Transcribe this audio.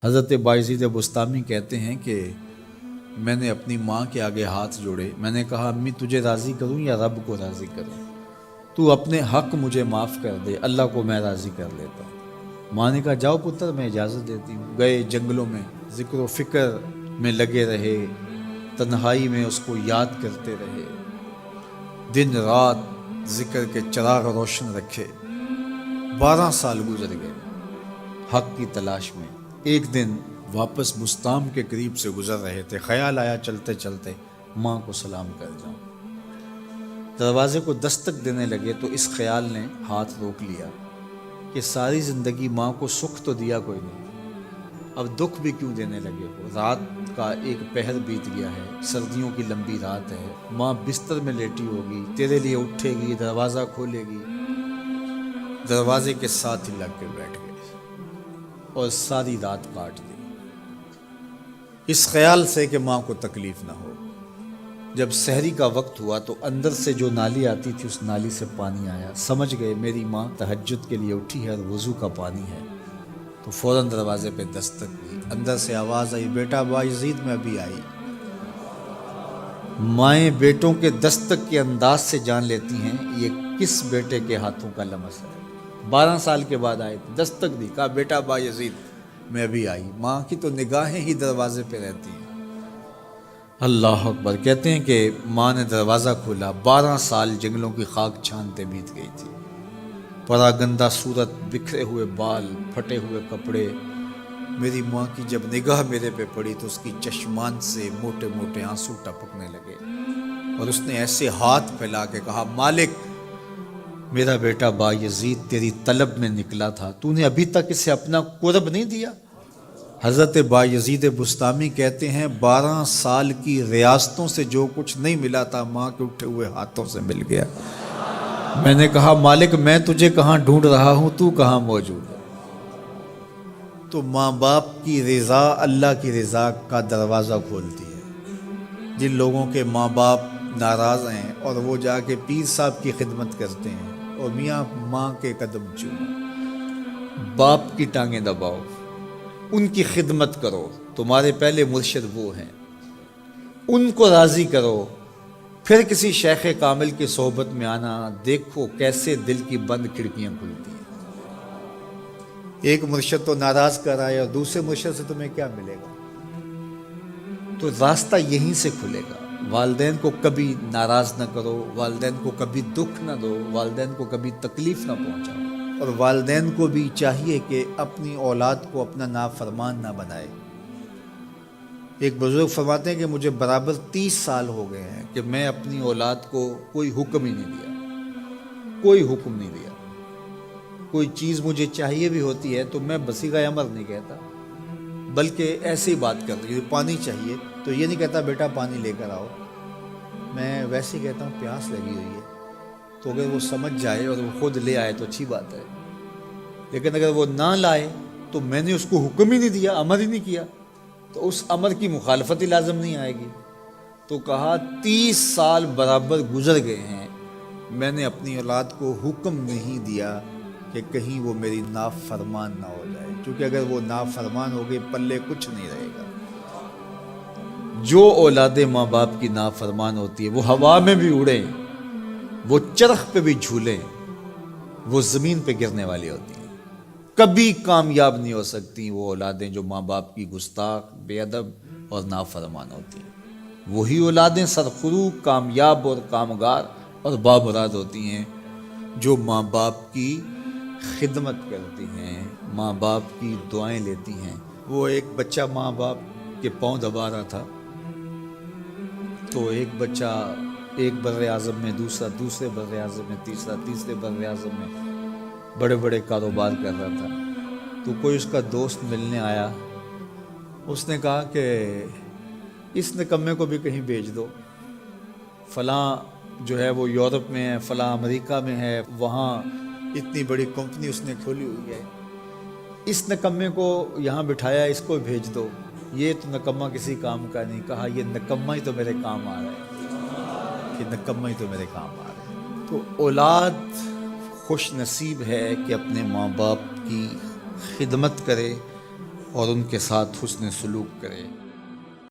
حضرت بایزید بستامی کہتے ہیں کہ میں نے اپنی ماں کے آگے ہاتھ جوڑے، میں نے کہا امی تجھے راضی کروں یا رب کو راضی کروں؟ تو اپنے حق مجھے معاف کر دے، اللہ کو میں راضی کر لیتا ہوں۔ ماں نے کہا جاؤ پتر میں اجازت دیتی ہوں۔ گئے جنگلوں میں ذکر و فکر میں لگے رہے، تنہائی میں اس کو یاد کرتے رہے، دن رات ذکر کے چراغ روشن رکھے۔ 12 سال گزر گئے حق کی تلاش میں۔ ایک دن واپس بستام کے قریب سے گزر رہے تھے، خیال آیا چلتے چلتے ماں کو سلام کر جاؤں۔ دروازے کو دستک دینے لگے تو اس خیال نے ہاتھ روک لیا کہ ساری زندگی ماں کو سکھ تو دیا کوئی نہیں، اب دکھ بھی کیوں دینے لگے ہو؟ رات کا ایک پہر بیت گیا ہے، سردیوں کی لمبی رات ہے، ماں بستر میں لیٹی ہوگی، تیرے لیے اٹھے گی، دروازہ کھولے گی۔ دروازے کے ساتھ ہی لگ کے بیٹھ گئے اور ساری رات کاٹ دی، اس خیال سے کہ ماں کو تکلیف نہ ہو۔ جب سحری کا وقت ہوا تو اندر سے جو نالی آتی تھی اس نالی سے پانی آیا، سمجھ گئے میری ماں تہجد کے لیے اٹھی ہے اور وضو کا پانی ہے، تو فوراً دروازے پہ دستک دی۔ اندر سے آواز آئی بیٹا بایزید میں ابھی آئی۔ مائیں بیٹوں کے دستک کے انداز سے جان لیتی ہیں یہ کس بیٹے کے ہاتھوں کا لمس ہے۔ 12 سال کے بعد آئے، دستک دی، کہا بیٹا بایزید میں ابھی آئی۔ ماں کی تو نگاہیں ہی دروازے پہ رہتی ہیں۔ اللہ اکبر۔ کہتے ہیں کہ ماں نے دروازہ کھولا، 12 سال جنگلوں کی خاک چھانتے بیت گئی تھی، پراگندہ صورت، بکھرے ہوئے بال، پھٹے ہوئے کپڑے۔ میری ماں کی جب نگاہ میرے پہ پڑی تو اس کی چشمان سے موٹے موٹے آنسو ٹپکنے لگے اور اس نے ایسے ہاتھ پھیلا کے کہا مالک میرا بیٹا بایزید تیری طلب میں نکلا تھا، تو نے ابھی تک اسے اپنا قرب نہیں دیا۔ حضرت بایزید بستامی کہتے ہیں 12 سال کی ریاستوں سے جو کچھ نہیں ملا تھا ماں کے اٹھے ہوئے ہاتھوں سے مل گیا۔ میں نے کہا مالک میں تجھے کہاں ڈھونڈ رہا ہوں، تو کہاں موجود ہے؟ تو ماں باپ کی رضا اللہ کی رضا کا دروازہ کھولتی ہے۔ جن لوگوں کے ماں باپ ناراض ہیں اور وہ جا کے پیر صاحب کی خدمت کرتے ہیں اور میاں ماں کے قدم چومو، باپ کی ٹانگیں دباؤ، ان کی خدمت کرو، تمہارے پہلے مرشد وہ ہیں، ان کو راضی کرو، پھر کسی شیخ کامل کی صحبت میں آنا، دیکھو کیسے دل کی بند کھڑکیاں کھلتی ہیں۔ ایک مرشد تو ناراض کر رہا ہے اور دوسرے مرشد سے تمہیں کیا ملے گا؟ تو راستہ یہیں سے کھلے گا۔ والدین کو کبھی ناراض نہ کرو، والدین کو کبھی دکھ نہ دو، والدین کو کبھی تکلیف نہ پہنچاؤ، اور والدین کو بھی چاہیے کہ اپنی اولاد کو اپنا نافرمان نہ بنائے۔ ایک بزرگ فرماتے ہیں کہ مجھے برابر 30 سال ہو گئے ہیں کہ میں اپنی اولاد کو کوئی حکم ہی نہیں دیا، کوئی حکم نہیں دیا۔ کوئی چیز مجھے چاہیے بھی ہوتی ہے تو میں بصیغہ امر نہیں کہتا، بلکہ ایسی بات کرتا ہوں، پانی چاہیے تو یہ نہیں کہتا بیٹا پانی لے کر آؤ، میں ویسے ہی کہتا ہوں پیاس لگی ہوئی ہے، تو اگر وہ سمجھ جائے اور وہ خود لے آئے تو اچھی بات ہے، لیکن اگر وہ نہ لائے تو میں نے اس کو حکم ہی نہیں دیا، امر ہی نہیں کیا، تو اس امر کی مخالفت ہی لازم نہیں آئے گی۔ تو کہا 30 سال برابر گزر گئے ہیں، میں نے اپنی اولاد کو حکم نہیں دیا کہ کہیں وہ میری نافرمان نہ ہو جائے، کیونکہ اگر وہ نافرمان ہو گئی پلے کچھ نہیں رہے گا۔ جو اولادیں ماں باپ کی نافرمان ہوتی ہے وہ ہوا میں بھی اڑیں، وہ چرخ پہ بھی جھولیں، وہ زمین پہ گرنے والی ہوتی ہیں، کبھی کامیاب نہیں ہو سکتی وہ اولادیں جو ماں باپ کی گستاخ، بے ادب اور نافرمان ہوتی ہیں۔ وہی اولادیں سرخرو، کامیاب اور کامگار اور بامراد ہوتی ہیں جو ماں باپ کی خدمت کرتی ہیں، ماں باپ کی دعائیں لیتی ہیں۔ وہ ایک بچہ ماں باپ کے پاؤں دبا رہا تھا، تو ایک بچہ ایک بر اعظم میں، دوسرا دوسرے بر اعظم میں، تیسرا تیسرے بر اعظم میں بڑے بڑے کاروبار کر رہا تھا۔ تو کوئی اس کا دوست ملنے آیا، اس نے کہا کہ اس نکمے کو بھی کہیں بھیج دو، فلاں جو ہے وہ یورپ میں ہے، فلاں امریکہ میں ہے، وہاں اتنی بڑی کمپنی اس نے کھولی ہوئی ہے، اس نکمے کو یہاں بٹھایا، اس کو بھیج دو، یہ تو نکمہ کسی کام کا نہیں۔ کہا یہ نکمہ ہی تو میرے کام آ رہا ہے، یہ نکمہ ہی تو میرے کام آ رہا ہے۔ تو اولاد خوش نصیب ہے کہ اپنے ماں باپ کی خدمت کرے اور ان کے ساتھ حسن سلوک کرے۔